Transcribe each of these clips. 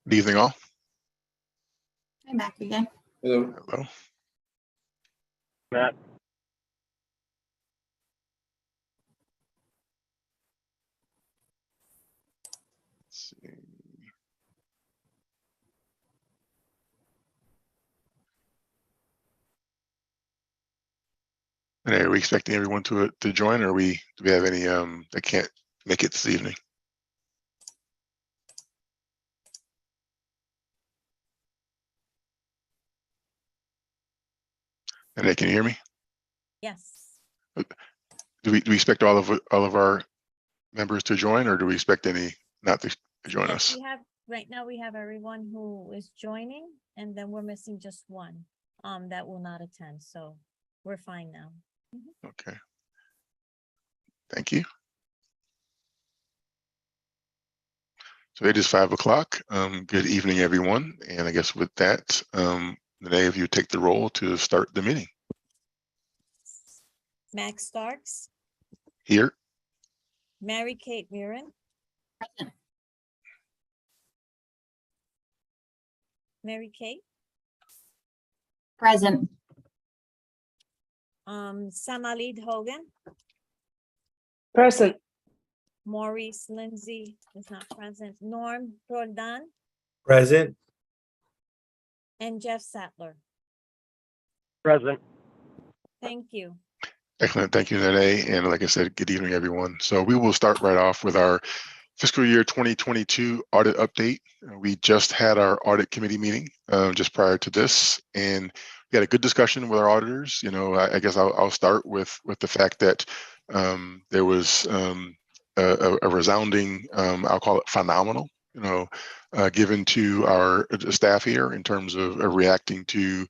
Good evening, all. I'm back again. Hello. Hello. Matt. Let's see. And are we expecting everyone to join, or do we have any that can't make it this evening? And can you hear me? Yes. Do we expect all of our members to join, or do we expect any not to join Yes, us? we have right now. We have everyone who is joining, and then we're missing just one that will not attend. So we're fine now. Okay. Thank you. So it is 5 o'clock. Good evening, everyone. And I guess with that, Renee, if you take the roll to start the meeting. Max Starks, Here. Mary Kate Mirren, Present. Mary Kate, Present. Samalid Hogan, Present. Maurice Lindsay is not present, Norm Roldan, Present. and Jeff Sattler. Present. Thank you. Excellent. Thank you, Renee. And like I said, good evening, everyone. So we will start right off with our fiscal year 2022 audit update. We just had our audit committee meeting just prior to this, and we had a good discussion with our auditors. You know, I guess I'll start with the fact that there was a resounding, I'll call it phenomenal, you know, given to our staff here in terms of reacting to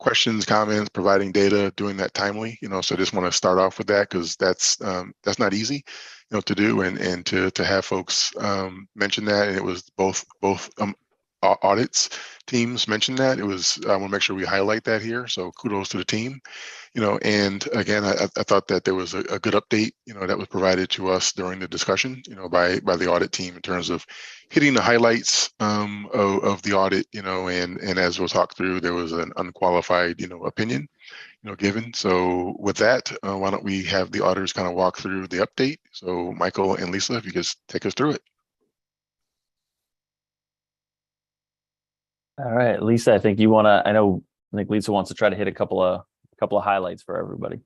questions, comments, providing data, doing that timely, you know. So I just want to start off with that, because that's not easy, you know, to do, and to have folks mention that. And it was both audits teams mentioned that. It was, I want to make sure we highlight that here. So kudos to the team, you know. And again, I thought that there was a good update, you know, that was provided to us during the discussion, you know, by the audit team in terms of hitting the highlights of the audit, you know. And as we'll talk through, there was an unqualified, you know, opinion, you know, given. So with that, why don't we have the auditors kind of walk through the update? So Michael and Lisa, if you could take us through it. All right, Lisa, I think Lisa wants to try to hit a couple of highlights for everybody.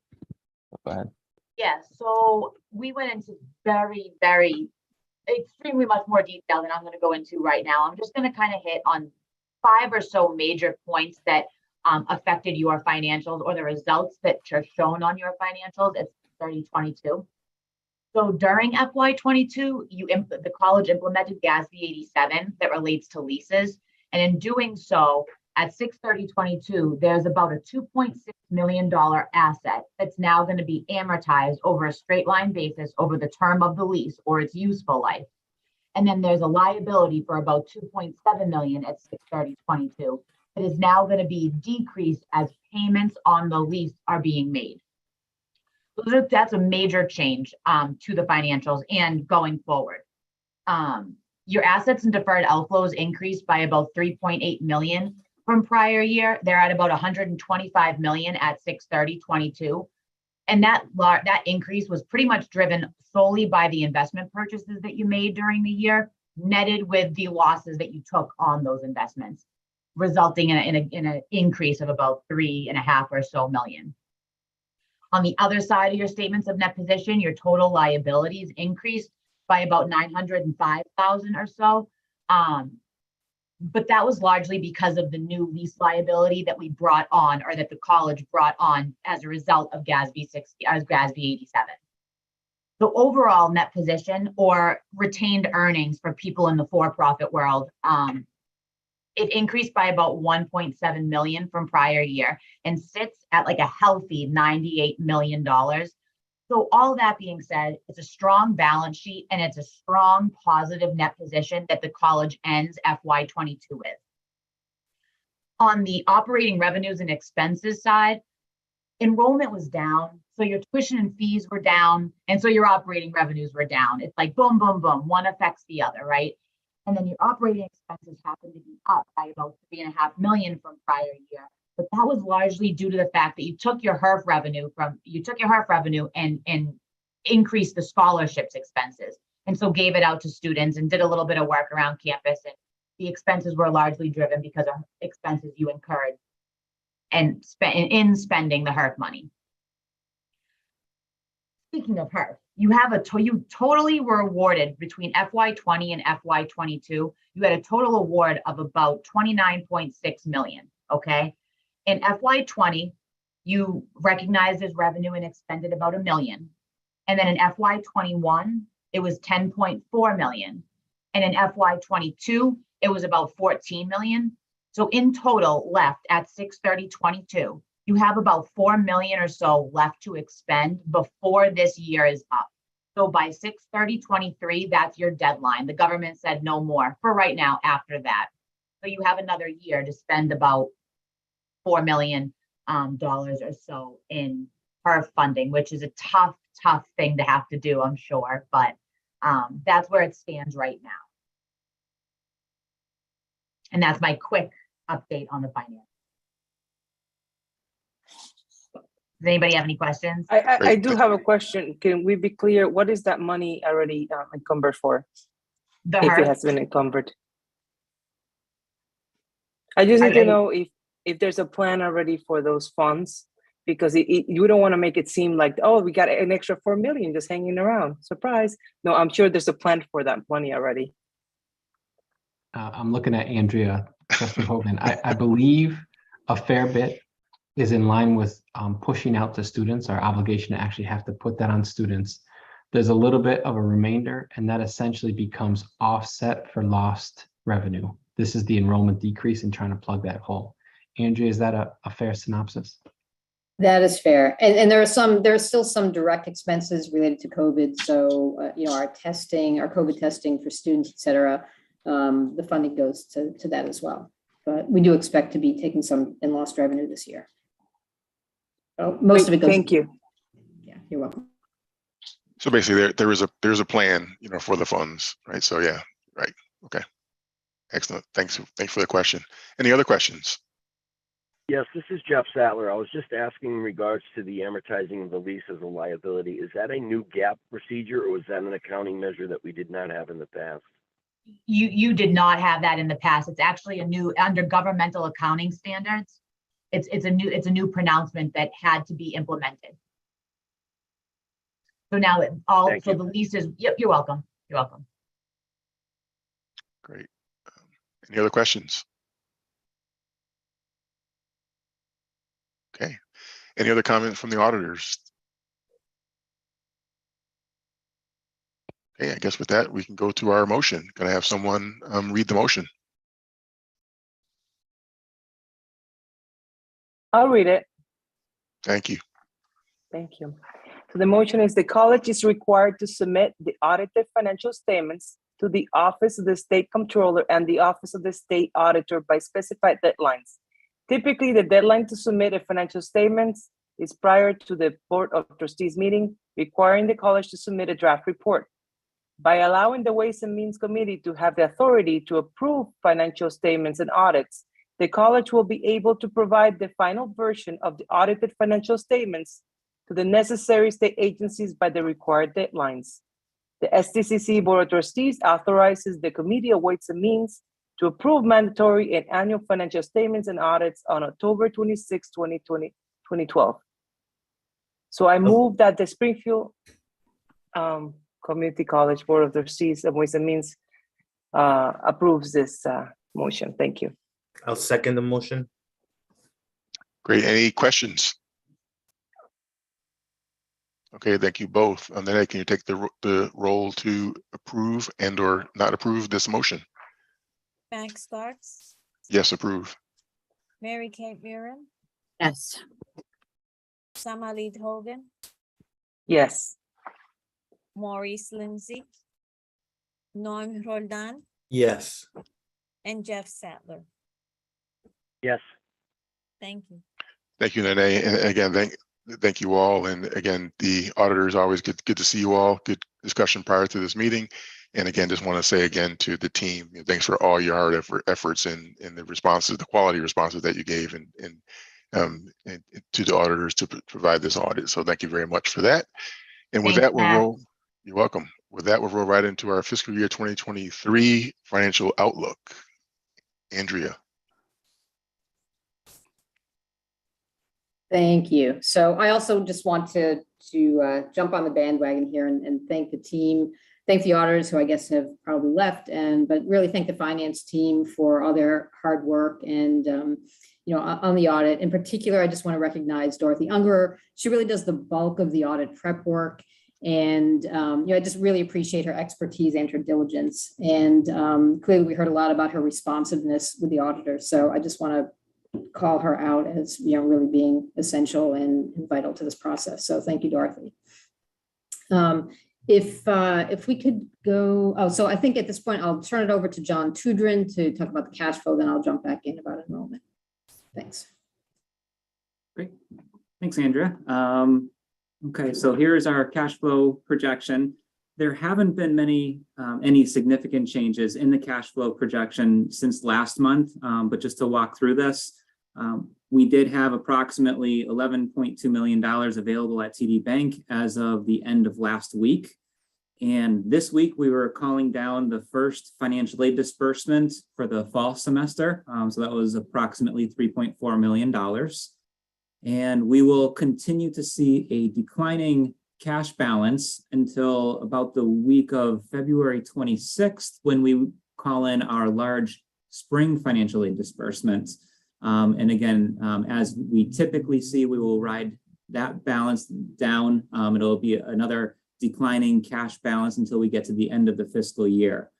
Go ahead. Yeah, so we went into very, very extremely much more detail than I'm going to go into right now. I'm just going to kind of hit on 5 or so major points that affected your financials, or the results that are shown on your financials at 2022. So during FY22, the college implemented GASB 87 that relates to leases. And in doing so, at 6/30/22, there's about a $2.6 million asset that's now going to be amortized over a straight line basis over the term of the lease or its useful life. And then there's a liability for about $2.7 million at 6/30/22 that is now going to be decreased as payments on the lease are being made. So that's a major change to the financials and going forward. Your assets and deferred outflows increased by about $3.8 million from prior year. They're at about $125 million at 6/30/22. And that increase was pretty much driven solely by the investment purchases that you made during the year, netted with the losses that you took on those investments, resulting in an increase of about $3.5 or so million. On the other side of your statements of net position, your total liabilities increased by about $905,000 or so. But that was largely because of the new lease liability that we brought on, or that the college brought on as a result of GASB 87. So overall net position, or retained earnings for people in the for-profit world, it increased by about $1.7 million from prior year and sits at like a healthy $98 million. So all that being said, it's a strong balance sheet and it's a strong positive net position that the college ends FY22 with. On the operating revenues and expenses side, enrollment was down. So your tuition and fees were down. And so your operating revenues were down. It's like boom, boom, boom. One affects the other, right? And then your operating expenses happen to be up by about 3.5 million from prior year. But that was largely due to the fact that you took your HERF revenue and increased the scholarships expenses. And so gave it out to students and did a little bit of work around campus. And the expenses were largely driven because of expenses you incurred and spending the HERF money. Speaking of HERF, you totally were awarded between FY20 and FY22. You had a total award of about 29.6 million. Okay. In FY20, you recognized as revenue and expended about $1 million. And then in FY21, it was 10.4 million. And in FY22, it was about 14 million. So in total left at 6/30/22, you have about 4 million or so left to expend before this year is up. So by 6/30/23, that's your deadline. The government said no more for right now after that. So you have another year to spend about $4 million or so in HERF funding, which is a tough thing to have to do, I'm sure, but that's where it stands right now. And that's my quick update on the finance. Does anybody have any questions? I do have a question. Can we be clear? What is that money already encumbered for? The If it HERF, has been encumbered. I just need to know if there's a plan already for those funds, because you don't want to make it seem like, oh, we got an extra 4 million just hanging around. Surprise. No, I'm sure there's a plan for that money already. I'm looking at Andrea, Trustee Hogan. I believe a fair bit is in line with pushing out to students, our obligation to actually have to put that on students. There's a little bit of a remainder, and that essentially becomes offset for lost revenue. This is the enrollment decrease and trying to plug that hole. Andrea, is that a fair synopsis? That is fair. And there are still some direct expenses related to COVID. So, our testing, our COVID testing for students, et cetera, the funding goes to that as well. But we do expect to be taking some in lost revenue this year. So most of it goes. Thank you. Yeah, you're welcome. So basically there's a plan, for the funds, right? So yeah, right. Okay. Excellent. Thanks for the question. Any other questions? Yes, this is Jeff Sattler. I was just asking in regards to the amortizing of the lease as a liability. Is that a new GAAP procedure, or was that an accounting measure that we did not have in the past? You did not have that in the past. It's actually a new, under governmental accounting standards. It's a new pronouncement that had to be implemented. So now the leases. Yep, you're welcome. You're welcome. Great. Any other questions? Okay. Any other comments from the auditors? Okay, I guess with that, we can go to our motion. Can I have someone read the motion? I'll read it. Thank you. Thank you. So the motion is the college is required to submit the audited financial statements to the Office of the State Comptroller and the Office of the State Auditor by specified deadlines. Typically, the deadline to submit a financial statements is prior to the Board of Trustees meeting, requiring the college to submit a draft report. By allowing the Ways and Means Committee to have the authority to approve financial statements and audits, the college will be able to provide the final version of the audited financial statements to the necessary state agencies by the required deadlines. The STCC Board of Trustees authorizes the Committee of Ways and Means to approve mandatory and annual financial statements and audits on October 26, 2012. So I move that the Springfield Community College Board of Trustees of Ways and Means approves this motion. Thank you. I'll second the motion. Great. Any questions? Okay, thank you both. And then can you take the roll to approve and or not approve this motion? Bank Starks, Yes, approve. Mary Kate Murin, Yes. Samalit Hogan, Yes. Maurice Lindsay, Norm Roldan, Yes. and Jeff Sattler. Yes. Thank you. Thank you, Nene. And again, thank you all. And again, the auditors, always good to see you all. Good discussion prior to this meeting. And again, just want to say again to the team, thanks for all your hard efforts in the responses, the quality responses that you gave and to the auditors to provide this audit. So thank you very much for that. And with Thanks, that, Matt. you're welcome. With that, we'll roll right into our fiscal year 2023 financial outlook. Andrea. Thank you. So I also just want to jump on the bandwagon here and thank the team, thank the auditors who I guess have probably left, but really thank the finance team for all their hard work. And on the audit in particular, I just want to recognize Dorothy Unger. She really does the bulk of the audit prep work. And I just really appreciate her expertise and her diligence. And clearly we heard a lot about her responsiveness with the auditor. So I just want to call her out as really being essential and vital to this process. So thank you, Dorothy. If we could go, so I think at this point I'll turn it over to John Tudrin to talk about the cash flow, then I'll jump back in about enrollment. Thanks. Great. Thanks, Andrea. Okay, so here's our cash flow projection. There haven't been any significant changes in the cash flow projection since last month, but just to walk through this, we did have approximately $11.2 million available at TD Bank as of the end of last week. And this week we were calling down the first financial aid disbursement for the fall semester. So that was approximately $3.4 million. And we will continue to see a declining cash balance until about the week of February 26th, when we call in our large spring financial aid disbursements. And again, as we typically see, we will ride that balance down. It'll be another declining cash balance until we get to the end of the fiscal year.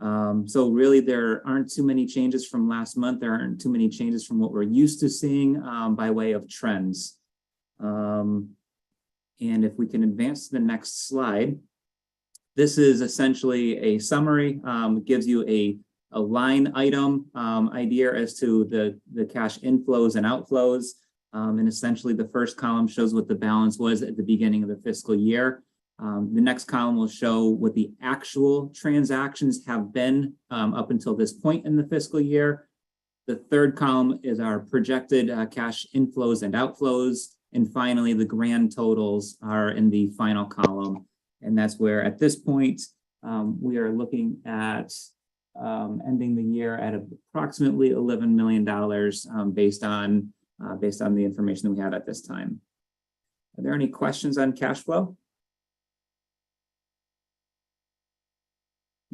So really, there aren't too many changes from last month. There aren't too many changes from what we're used to seeing by way of trends. And if we can advance to the next slide, this is essentially a summary. It gives you a line item idea as to the cash inflows and outflows. And essentially, the first column shows what the balance was at the beginning of the fiscal year. The next column will show what the actual transactions have been up until this point in the fiscal year. The third column is our projected cash inflows and outflows. And finally, the grand totals are in the final column. And that's where, at this point, we are looking at ending the year at approximately $11 million based on the information that we have at this time. Are there any questions on cash flow?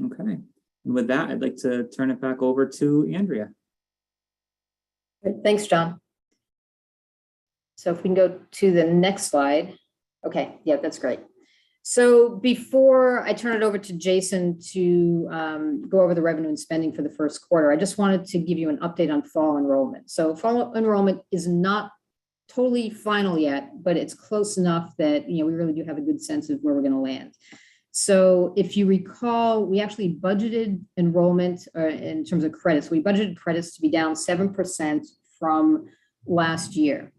Okay, and with that, I'd like to turn it back over to Andrea. Great. Thanks, John. So if we can go to the next slide. Okay, yeah, that's great. So before I turn it over to Jason to go over the revenue and spending for the first quarter, I just wanted to give you an update on fall enrollment. So fall enrollment is not totally final yet, but it's close enough that we really do have a good sense of where we're going to land. So if you recall, we actually budgeted enrollment in terms of credits. We budgeted credits to be down 7% from last year.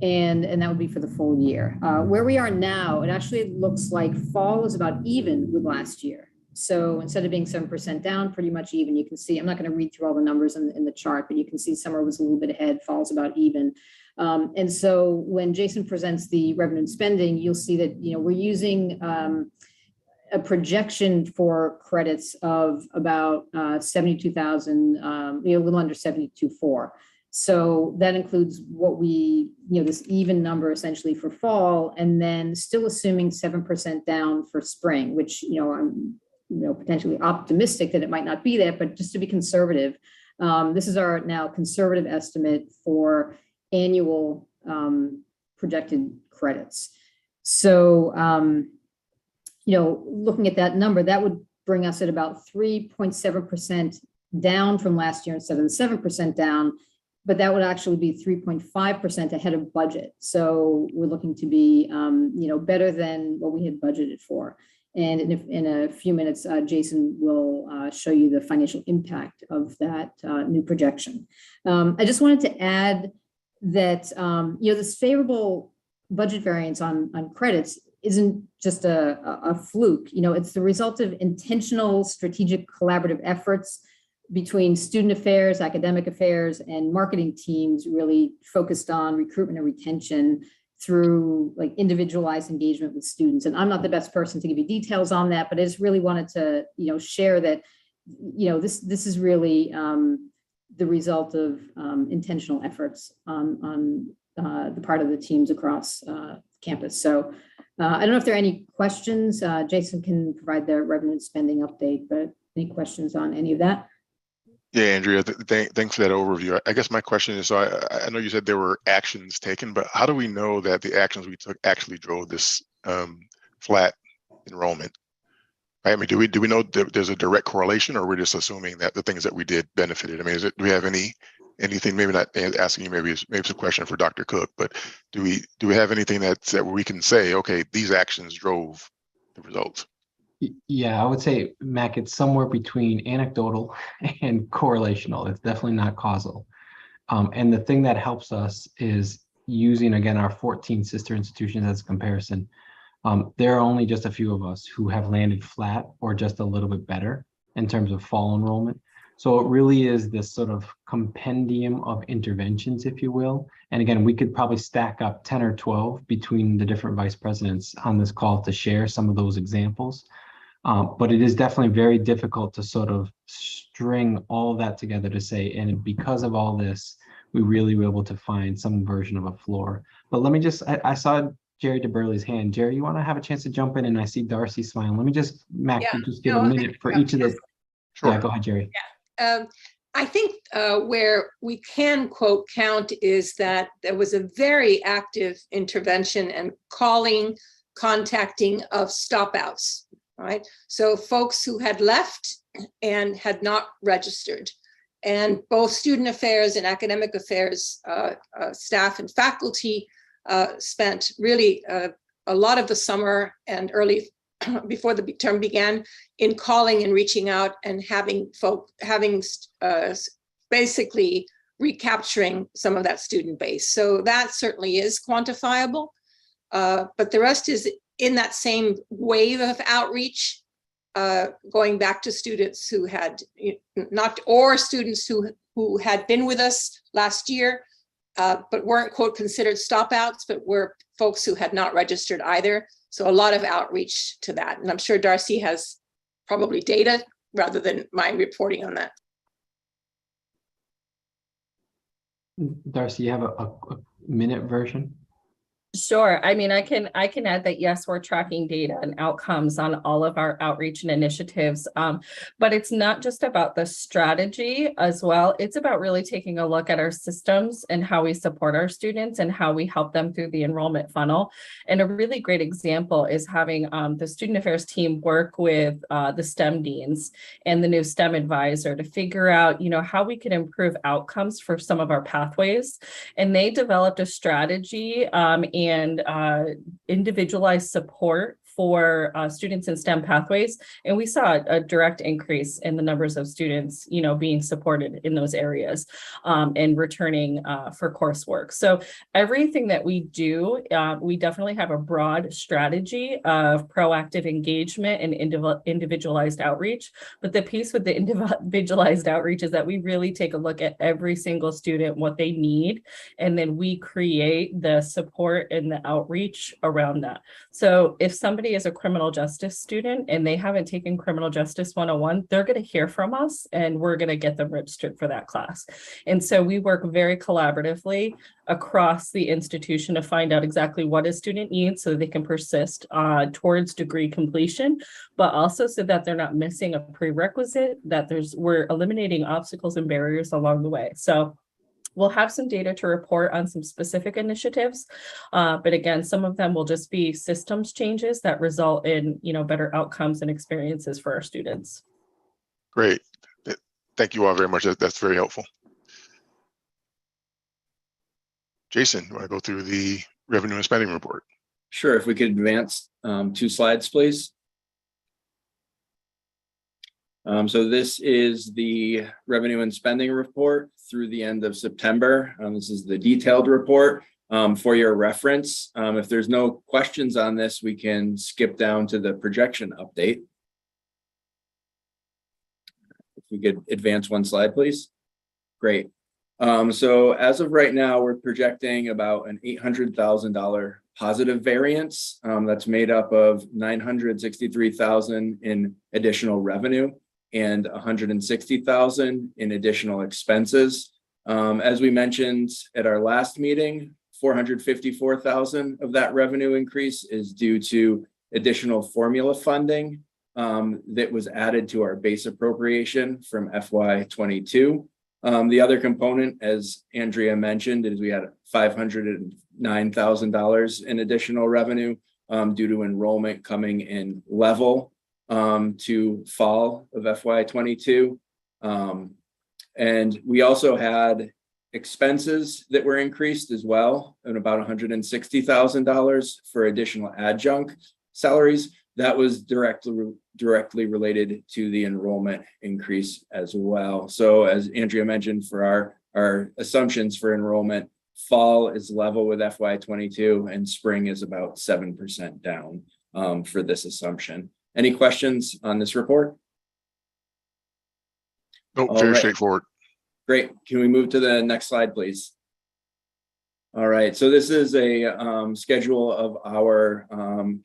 And that would be for the full year. Where we are now, it actually looks like fall is about even with last year. So instead of being 7% down, pretty much even. You can see, I'm not going to read through all the numbers in the chart, but you can see summer was a little bit ahead, fall's about even. And so when Jason presents the revenue and spending, you'll see that we're using a projection for credits of about 72,000, a little under 72.4. So that includes what this even number essentially for fall, and then still assuming 7% down for spring, which, I'm, potentially optimistic that it might not be that, but just to be conservative, this is our now conservative estimate for annual projected credits. So, looking at that number, that would bring us at about 3.7% down from last year instead of the 7% down. But that would actually be 3.5% ahead of budget. So we're looking to be, better than what we had budgeted for. And in a few minutes, Jason will show you the financial impact of that new projection. I just wanted to add that, this favorable budget variance on credits isn't just a fluke. You know, it's the result of intentional, strategic, collaborative efforts between student affairs, academic affairs, and marketing teams, really focused on recruitment and retention through like individualized engagement with students. And I'm not the best person to give you details on that, but I just really wanted to, you know, share that, you know, this is really the result of intentional efforts on the part of the teams across campus. So I don't know if there are any questions. Jason can provide the revenue and spending update, but any questions on any of that? Yeah, Andrea, thanks for that overview. I guess my question is, so I know you said there were actions taken, but how do we know that the actions we took actually drove this flat enrollment? I mean, do we know that there's a direct correlation, or we're just assuming that the things that we did benefited? I mean, do we have anything? Maybe not asking you. Maybe it's a question for Dr. Cook. But do we have anything that we can say, okay, these actions drove the results? Yeah, I would say, Mac, it's somewhere between anecdotal and correlational. It's definitely not causal. And the thing that helps us is using, again, our 14 sister institutions as a comparison. There are only just a few of us who have landed flat or just a little bit better in terms of fall enrollment. So it really is this sort of compendium of interventions, if you will. And again, we could probably stack up 10 or 12 between the different vice presidents on this call to share some of those examples. But it is definitely very difficult to sort of string all that together to say, and because of all this, we really were able to find some version of a floor. But let me just, I saw Jerry DeBurley's hand. Jerry, you want to have a chance to jump in? And I see Darcy smiling. Let me just, Mac, just give a minute for each of the. Sure. Yeah, go ahead, Jerry. Yeah. I think where we can quote count is that there was a very active intervention and contacting of stop outs, right? So folks who had left and had not registered, and both student affairs and academic affairs staff and faculty spent really a lot of the summer and early before the term began in calling and reaching out and having basically recapturing some of that student base. So that certainly is quantifiable, but the rest is in that same wave of outreach, going back to students who had students who had been with us last year, but weren't, quote, considered stop outs, but were folks who had not registered either. So a lot of outreach to that. And I'm sure Darcy has probably data rather than my reporting on that. Darcy, you have a minute version? Sure. I mean, I can add that, yes, we're tracking data and outcomes on all of our outreach and initiatives, but it's not just about the strategy as well. It's about really taking a look at our systems and how we support our students and how we help them through the enrollment funnel. And a really great example is having the student affairs team work with the STEM deans and the new STEM advisor to figure out, how we can improve outcomes for some of our pathways. And they developed a strategy and individualized support for students in STEM pathways. And we saw a direct increase in the numbers of students, being supported in those areas and returning for coursework. So everything that we do, we definitely have a broad strategy of proactive engagement and individualized outreach. But the piece with the individualized outreach is that we really take a look at every single student, what they need, and then we create the support and the outreach around that. So if somebody is a criminal justice student and they haven't taken criminal justice 101, they're going to hear from us and we're going to get them registered for that class. And so we work very collaboratively across the institution to find out exactly what a student needs so they can persist towards degree completion, but also so that they're not missing a prerequisite, that we're eliminating obstacles and barriers along the way. So we'll have some data to report on some specific initiatives, but again, some of them will just be systems changes that result in, better outcomes and experiences for our students. Great. Thank you all very much. That's very helpful. Jason, you want to go through the revenue and spending report? Sure. If we could advance 2 slides, please. So this is the revenue and spending report through the end of September. This is the detailed report for your reference. If there's no questions on this, we can skip down to the projection update. If we could advance one slide, please. Great. So as of right now, we're projecting about an $800,000 positive variance. That's made up of $963,000 in additional revenue and $160,000 in additional expenses. As we mentioned at our last meeting, $454,000 of that revenue increase is due to additional formula funding that was added to our base appropriation from FY22. The other component, as Andrea mentioned, is we had $509,000 in additional revenue due to enrollment coming in level to fall of FY22. And we also had expenses that were increased as well, and about $160,000 for additional adjunct salaries. That was directly related to the enrollment increase as well. So as Andrea mentioned, for our assumptions for enrollment, fall is level with FY22 and spring is about 7% down for this assumption. Any questions on this report? Nope, very straightforward. Great. Can we move to the next slide, please? All right, so this is a schedule of our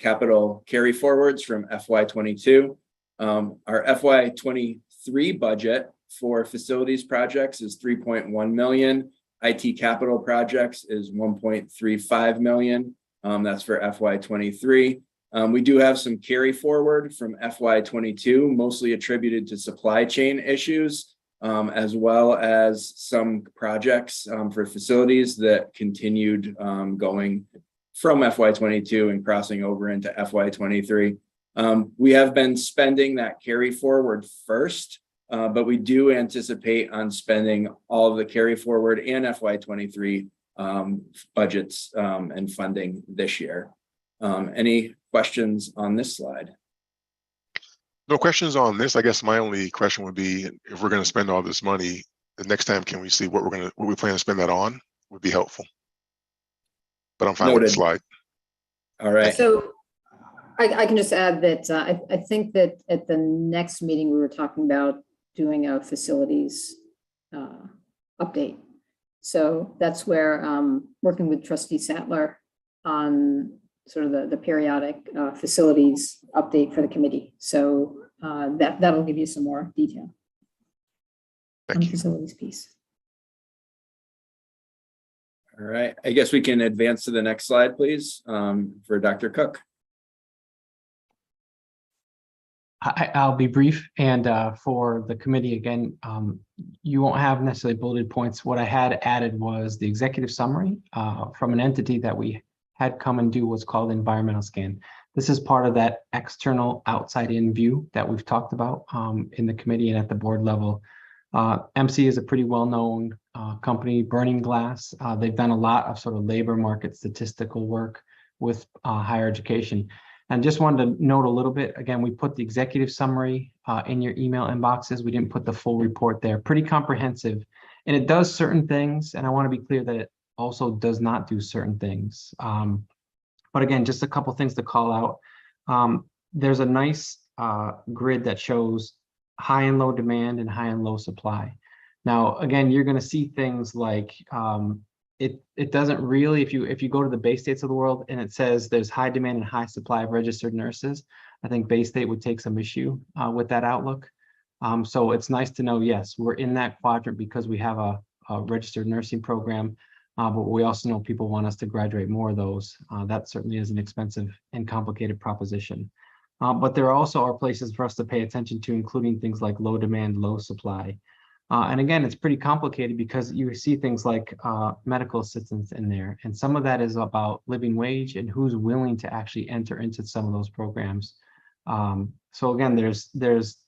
capital carry forwards from FY22. Our FY23 budget for facilities projects is 3.1 million. IT capital projects is 1.35 million. That's for FY23. We do have some carry forward from FY22, mostly attributed to supply chain issues, as well as some projects for facilities that continued going from FY22 and crossing over into FY23. We have been spending that carry forward first, but we do anticipate on spending all of the carry forward and FY23 budgets and funding this year. Any questions on this slide? No questions on this. I guess my only question would be, if we're going to spend all this money, the next time can we see what we plan to spend that on? Would be helpful. But I'm fine with the slide. All right. So I can just add that I think that at the next meeting, we were talking about doing a facilities update. So that's where working with Trustee Sattler on sort of the periodic facilities update for the committee. So that'll give you some more detail on the facilities piece. All right, I guess we can advance to the next slide, please, for Dr. Cook. I'll be brief, and for the committee, again, you won't have necessarily bulleted points. What I had added was the executive summary from an entity that we had come and do what's called environmental scan. This is part of that external outside-in view that we've talked about in the committee and at the board level. MC is a pretty well-known company, Burning Glass. They've done a lot of sort of labor market statistical work with higher education. And just wanted to note a little bit, again, we put the executive summary in your email inboxes. We didn't put the full report there. Pretty comprehensive. And it does certain things, and I want to be clear that it also does not do certain things. But again, just a couple things to call out. There's a nice grid that shows high and low demand and high and low supply. Now, again, you're going to see things like it doesn't really, if you go to the Bay States of the world and it says there's high demand and high supply of registered nurses, I think Bay State would take some issue with that outlook. So it's nice to know, yes, we're in that quadrant because we have a registered nursing program. But we also know people want us to graduate more of those. That certainly is an expensive and complicated proposition. But there also are places for us to pay attention to, including things like low demand, low supply. And again, it's pretty complicated because you see things like medical assistance in there. And some of that is about living wage and who's willing to actually enter into some of those programs. So again, there's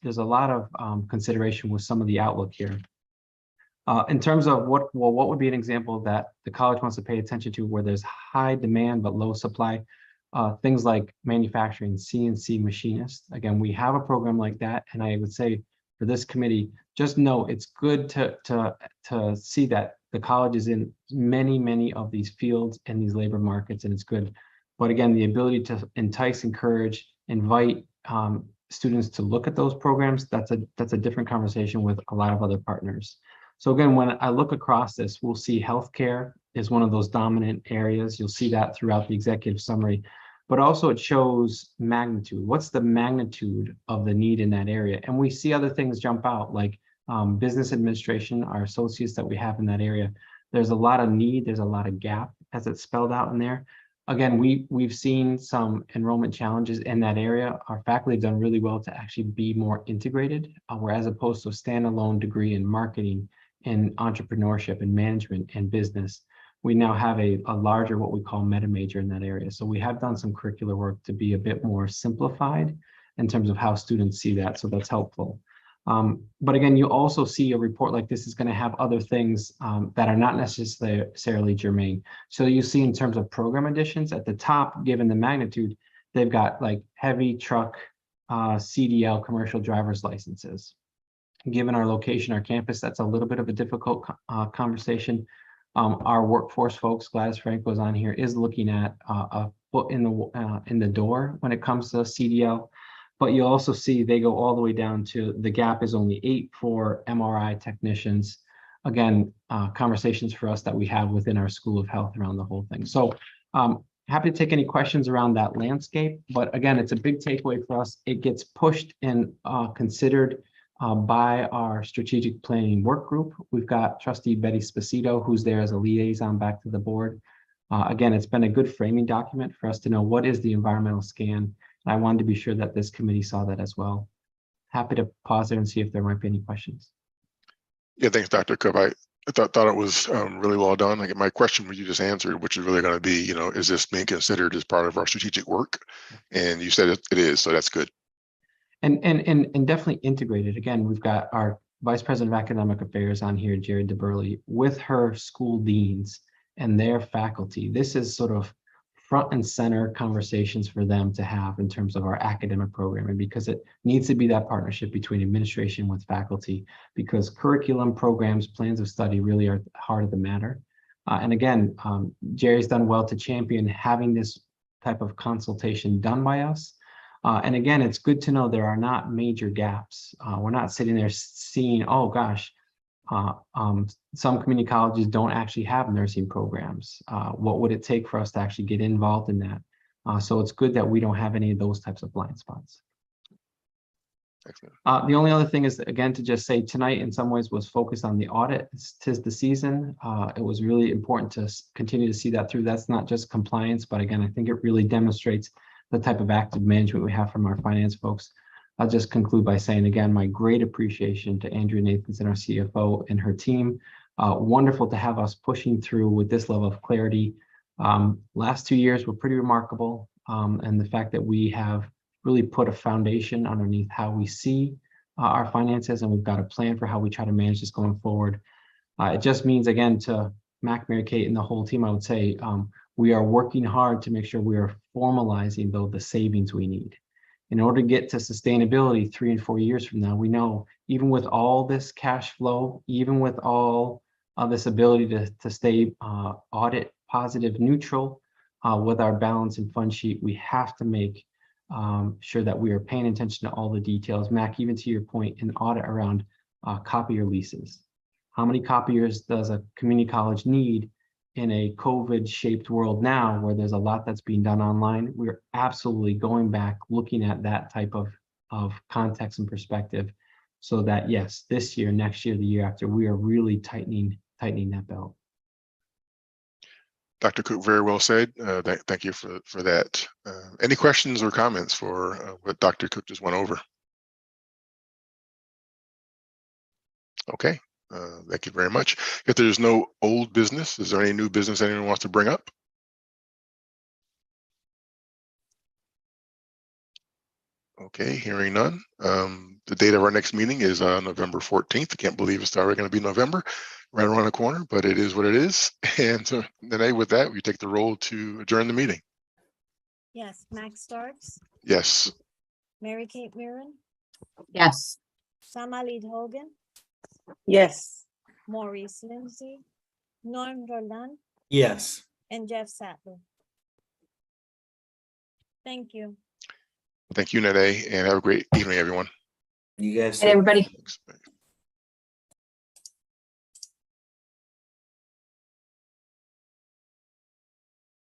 a lot of consideration with some of the outlook here. In terms of what would be an example that the college wants to pay attention to where there's high demand but low supply, things like manufacturing, CNC machinists. Again, we have a program like that, and I would say for this committee, just know it's good to see that the college is in many of these fields and these labor markets, and it's good. But again, the ability to entice, encourage, invite students to look at those programs, that's a different conversation with a lot of other partners. So again, when I look across this, we'll see healthcare is one of those dominant areas. You'll see that throughout the executive summary, but also it shows magnitude. What's the magnitude of the need in that area? And we see other things jump out, like business administration, our associates that we have in that area. There's a lot of need, there's a lot of gap as it's spelled out in there. Again, we've seen some enrollment challenges in that area. Our faculty have done really well to actually be more integrated, where as opposed to a standalone degree in marketing and entrepreneurship and management and business, we now have a larger, what we call meta major in that area. So we have done some curricular work to be a bit more simplified in terms of how students see that. So that's helpful. But again, you also see a report like this is going to have other things that are not necessarily germane. So you see in terms of program additions at the top, given the magnitude, they've got like heavy truck, CDL, commercial driver's licenses. Given our location, our campus, that's a little bit of a difficult conversation. Our workforce folks, Gladys Franco is on here, is looking at a foot in the door when it comes to CDL. But you also see they go all the way down to the gap is only 8 for MRI technicians. Again, conversations for us that we have within our School of Health around the whole thing. So happy to take any questions around that landscape. But again, it's a big takeaway for us. It gets pushed and considered by our strategic planning work group. We've got Trustee Betty Spacito, who's there as a liaison back to the board. Again, it's been a good framing document for us to know what is the environmental scan. I wanted to be sure that this committee saw that as well. Happy to pause there and see if there might be any questions. Yeah, thanks, Dr. Cook. I thought it was really well done. Like my question you just answered, which is really going to be, is this being considered as part of our strategic work? And you said it is, so that's good. And definitely integrated. Again, we've got our Vice President of Academic Affairs on here, Jared DeBurley, with her school deans and their faculty. This is sort of front and center conversations for them to have in terms of our academic programming, because it needs to be that partnership between administration with faculty, because curriculum, programs, plans of study really are at the heart of the matter. And again, Jerry's done well to champion having this type of consultation done by us. And again, it's good to know there are not major gaps. We're not sitting there seeing, oh gosh, some community colleges don't actually have nursing programs. What would it take for us to actually get involved in that? So it's good that we don't have any of those types of blind spots. Excellent. The only other thing is, again, to just say tonight in some ways was focused on the audit. Tis the season. It was really important to continue to see that through. That's not just compliance, but again, I think it really demonstrates the type of active management we have from our finance folks. I'll just conclude by saying, again, my great appreciation to Andrea Nathanson, our CFO, and her team. Wonderful to have us pushing through with this level of clarity. Last 2 years were pretty remarkable. And the fact that we have really put a foundation underneath how we see our finances, and we've got a plan for how we try to manage this going forward. It just means, again, to Mac, Mary Kate, and the whole team, I would say, we are working hard to make sure we are formalizing, though, the savings we need. In order to get to sustainability 3 and 4 years from now, we know even with all this cash flow, even with all this ability to stay audit positive neutral with our balance and fund sheet, we have to make sure that we are paying attention to all the details. Mac, even to your point, in audit around copier leases. How many copiers does a community college need in a COVID-shaped world now, where there's a lot that's being done online? We're absolutely going back, looking at that type of context and perspective, so that yes, this year, next year, the year after, we are really tightening that belt. Dr. Cook, very well said. Thank you for that. Any questions or comments for what Dr. Cook just went over? Okay. Thank you very much. If there's no old business, is there any new business anyone wants to bring up? Okay, hearing none. The date of our next meeting is November 14th. I can't believe it's already going to be November, right around the corner, but it is what it is. And so today with that, we take the roll to adjourn the meeting. Yes, Max Starks, Yes. Mary Kate Mirren, Yes. Samalit Hogan, Yes. Maurice Lindsay, Norm Roland, Yes. and Jeff Sattler. Thank you. Thank you, Nade, and have a great evening, everyone. You guys. And everybody. Thanks. Bye.